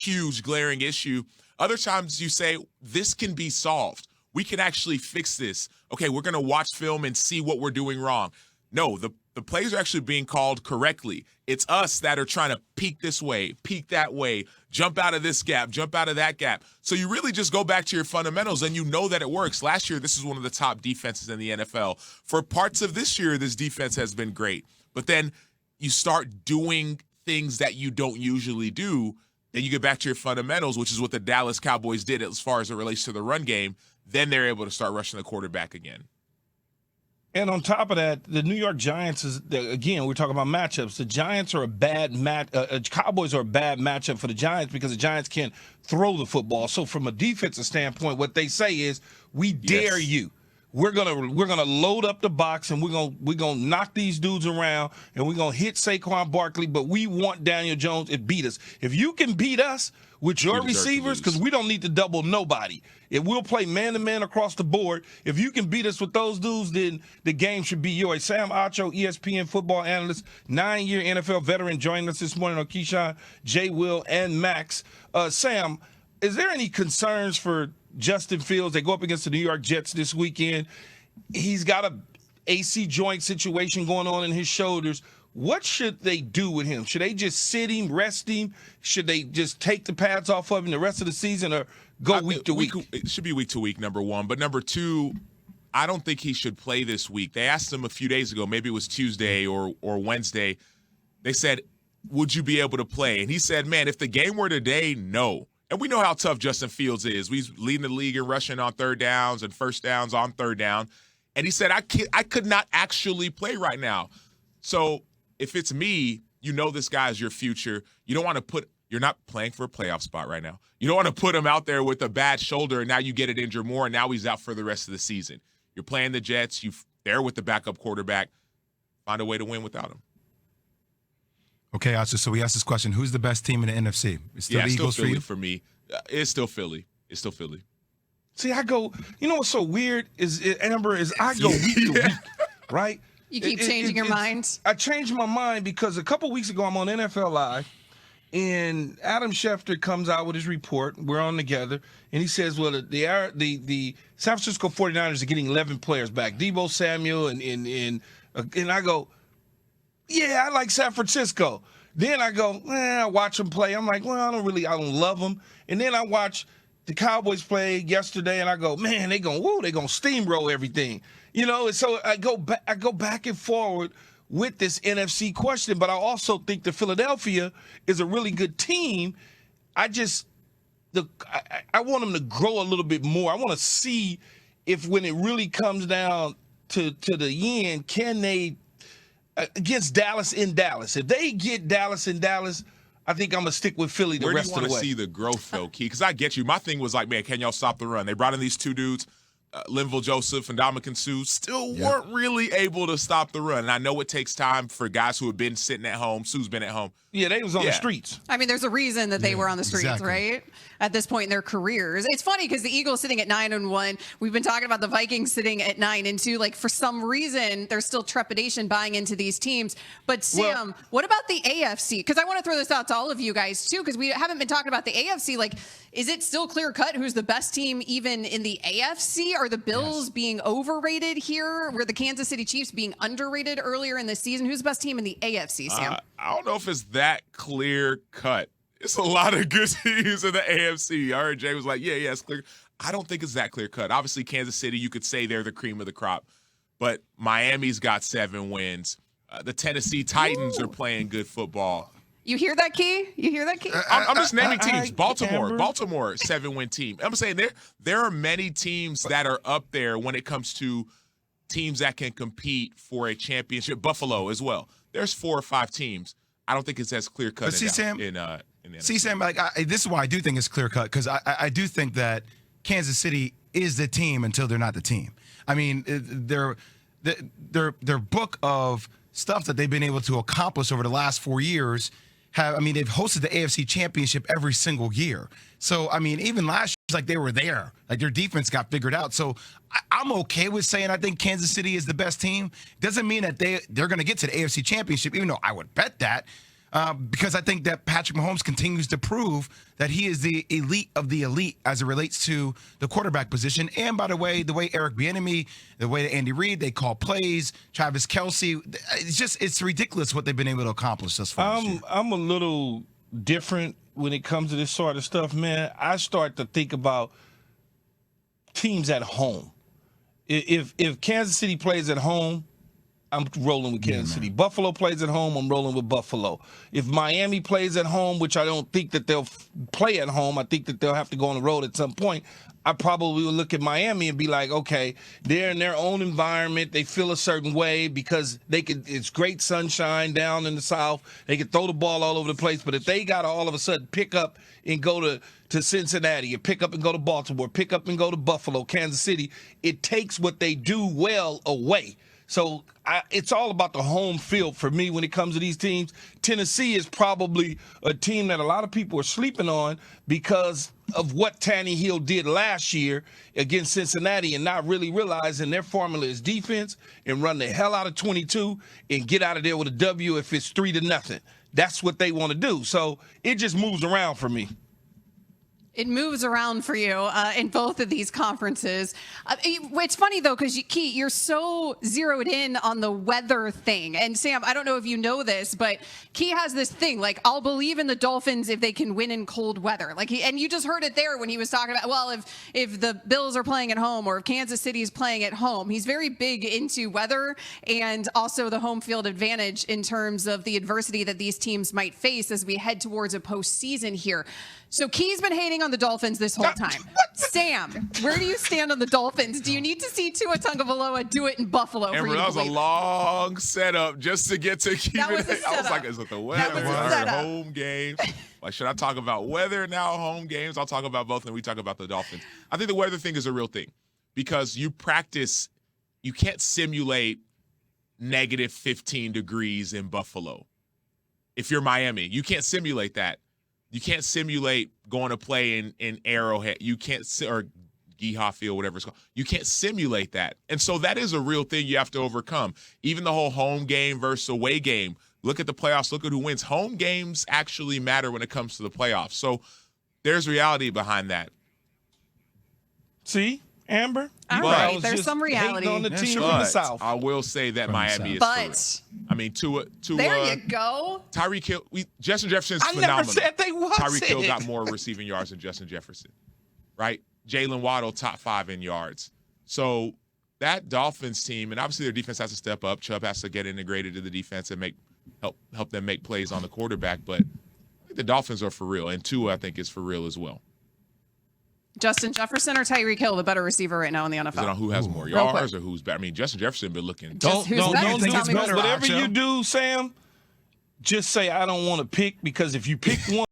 huge glaring issue. Other times you say, this can be solved. We can actually fix this. Okay, we're going to watch film and see what we're doing wrong. No, the plays are actually being called correctly. It's us that are trying to peek this way, peek that way, jump out of this gap, jump out of that gap. So you really just go back to your fundamentals, and you know that it works. Last year, this is one of the top defenses in the NFL. For parts of this year, this defense has been great. But then you start doing things that you don't usually do, then you get back to your fundamentals, which is what the Dallas Cowboys did as far as it relates to the run game. Then they're able to start rushing the quarterback again. And on top of that, the New York Giants again, we're talking about matchups. The Giants are a bad Cowboys are a bad matchup for the Giants because the Giants can't throw the football. So from a defensive standpoint, what they say is, we dare you. We're gonna load up the box and we're gonna knock these dudes around and we're gonna hit Saquon Barkley, but we want Daniel Jones to beat us. If you can beat us with your receivers, because we don't need to double nobody. If we'll play man-to-man across the board, if you can beat us with those dudes, then the game should be yours. Sam Acho, ESPN football analyst, 9-year NFL veteran, joining us this morning on Keyshawn, Jay, Will, and Max. Sam, is there any concerns for Justin Fields? They go up against the New York Jets this weekend. He's got a AC joint situation going on in his shoulders. What should they do with him? Should they just sit him, rest him? Should they just take the pads off of him the rest of the season, or go week to week? It should be week to week, number one. But number two, I don't think he should play this week. They asked him a few days ago, maybe it was Tuesday or Wednesday. They said, would you be able to play? And he said, man, if the game were today, no. And we know how tough Justin Fields is. He's leading the league in rushing on third downs and first downs on third down. And he said, I could not actually play right now. So if it's me, you know this guy's your future. You don't want to you're not playing for a playoff spot right now. You don't want to put him out there with a bad shoulder, and now you get it injured more, and now he's out for the rest of the season. You're playing the Jets. They're with the backup quarterback. Find a way to win without him. Okay, Acho, so we asked this question. Who's the best team in the NFC? It's still the Eagles Philly for you? For me. It's still Philly. It's still Philly. See, I go, you know what's so weird Amber, is I go week to week, right? You keep changing your mind? I changed my mind because a couple weeks ago I'm on NFL Live, and Adam Schefter comes out with his report. We're on together, and he says, well, the San Francisco 49ers are getting 11 players back. Deebo Samuel, and I go, yeah, I like San Francisco. Then I go, I watch them play. I'm like, well, I don't love them. And then I watch the Cowboys play yesterday, and I go, man, they gonna steamroll everything. You know, and so I go back and forward with this NFC question, but I also think that Philadelphia is a really good team. I want them to grow a little bit more. I want to see if when it really comes down to the end, can they against Dallas in Dallas? If they get Dallas in Dallas, I think I'm going to stick with Philly the rest of the way. Where do you want to see the growth, though, Key? Because I get you. My thing was like, man, can y'all stop the run? They brought in these two dudes, Linval Joseph and Ndamukong Suh, still weren't really able to stop the run. And I know it takes time for guys who have been sitting at home. Suh's been at home. Yeah, they was on the streets. I mean, there's a reason that they were on the streets, right? At this point in their careers. It's funny because the Eagles sitting at 9-1. We've been talking about the Vikings sitting at 9-2. Like, for some reason, there's still trepidation buying into these teams. But Sam, what about the AFC? Because I want to throw this out to all of you guys too, because we haven't been talking about the AFC. Like, is it still clear cut who's the best team even in the AFC? Are the Bills being overrated here? Were the Kansas City Chiefs being underrated earlier in the season? Who's the best team in the AFC, Sam? I don't know if it's that clear cut. It's a lot of good teams in the AFC. I heard Jay was like, yeah, it's clear. I don't think it's that clear cut. Obviously, Kansas City, you could say they're the cream of the crop. But Miami's got 7 wins. The Tennessee Titans are playing good football. You hear that, Key? You hear that, Key? I'm just naming teams. Baltimore, 7-win team. I'm saying there are many teams that are up there when it comes to teams that can compete for a championship. Buffalo as well. There's 4 or 5 teams. I don't think it's as clear cut. Sam, like this is why I do think it's clear cut, because I do think that Kansas City is the team until they're not the team. I mean, their book of stuff that they've been able to accomplish over the last 4 years they've hosted the AFC Championship every single year. So, I mean, even last year, it's like they were there. Like, their defense got figured out. So, I'm okay with saying I think Kansas City is the best team. Doesn't mean that they're going to get to the AFC Championship, even though I would bet that. because I think that Patrick Mahomes continues to prove that he is the elite of the elite as it relates to the quarterback position. And by the way Eric Bieniemy, the way that Andy Reid, they call plays, Travis Kelce, it's ridiculous what they've been able to accomplish thus far. I'm a little different when it comes to this sort of stuff, man. I start to think about teams at home. If Kansas City plays at home, I'm rolling with Kansas City. Buffalo plays at home, I'm rolling with Buffalo. If Miami plays at home, which I don't think that they'll play at home, I think that they'll have to go on the road at some point, I probably will look at Miami and be like, okay, they're in their own environment. They feel a certain way because it's great sunshine down in the South. They can throw the ball all over the place. But if they got to all of a sudden pick up and go to Cincinnati, or pick up and go to Baltimore, pick up and go to Buffalo, Kansas City, it takes what they do well away. So it's all about the home field for me when it comes to these teams. Tennessee is probably a team that a lot of people are sleeping on because of what Tannehill did last year against Cincinnati and not really realizing their formula is defense and run the hell out of 22 and get out of there with a W if it's 3-0. That's what they want to do. So it just moves around for me. It moves around for you in both of these conferences. It's funny, though, because, Key, you're so zeroed in on the weather thing. And, Sam, I don't know if you know this, but Key has this thing, like, I'll believe in the Dolphins if they can win in cold weather. And you just heard it there when he was talking about, well, if the Bills are playing at home or if Kansas City is playing at home. He's very big into weather and also the home field advantage in terms of the adversity that these teams might face as we head towards a postseason here. So Key's been hating on the Dolphins this whole time. Sam, where do you stand on the Dolphins? Do you need to see Tua Tagovailoa do it in Buffalo? Amber, that was a long setup just to get to keep that was it. I was like, is it the weather or home games? Like, should I talk about weather now, home games? I'll talk about both, and we talk about the Dolphins. I think the weather thing is a real thing because you can't simulate negative 15 degrees in Buffalo. If you're Miami, you can't simulate that. You can't simulate going to play in Arrowhead. You can't, or Geehaw Field, whatever it's called. You can't simulate that. And so that is a real thing you have to overcome. Even the whole home game versus away game. Look at the playoffs. Look at who wins. Home games actually matter when it comes to the playoffs. So there's reality behind that. See, Amber? All right, there's some reality. On the team from the South. I will say that Miami is for real. I mean, Tua. There you go. Tyreek Hill. Justin Jefferson's phenomenal. I never said they wasn't. Tyreek Hill got more receiving yards than Justin Jefferson, right? Jalen Waddle, top 5 in yards. So that Dolphins team, and obviously their defense has to step up. Chubb has to get integrated to the defense and help them make plays on the quarterback. But I think the Dolphins are for real, and Tua, I think, is for real as well. Justin Jefferson or Tyreek Hill, the better receiver right now in the NFL? Is it on who has more yards or who's better? I mean, Justin Jefferson been looking. Don't do better, whatever Acho. you do, Sam. Just say I don't want to pick because if you pick one.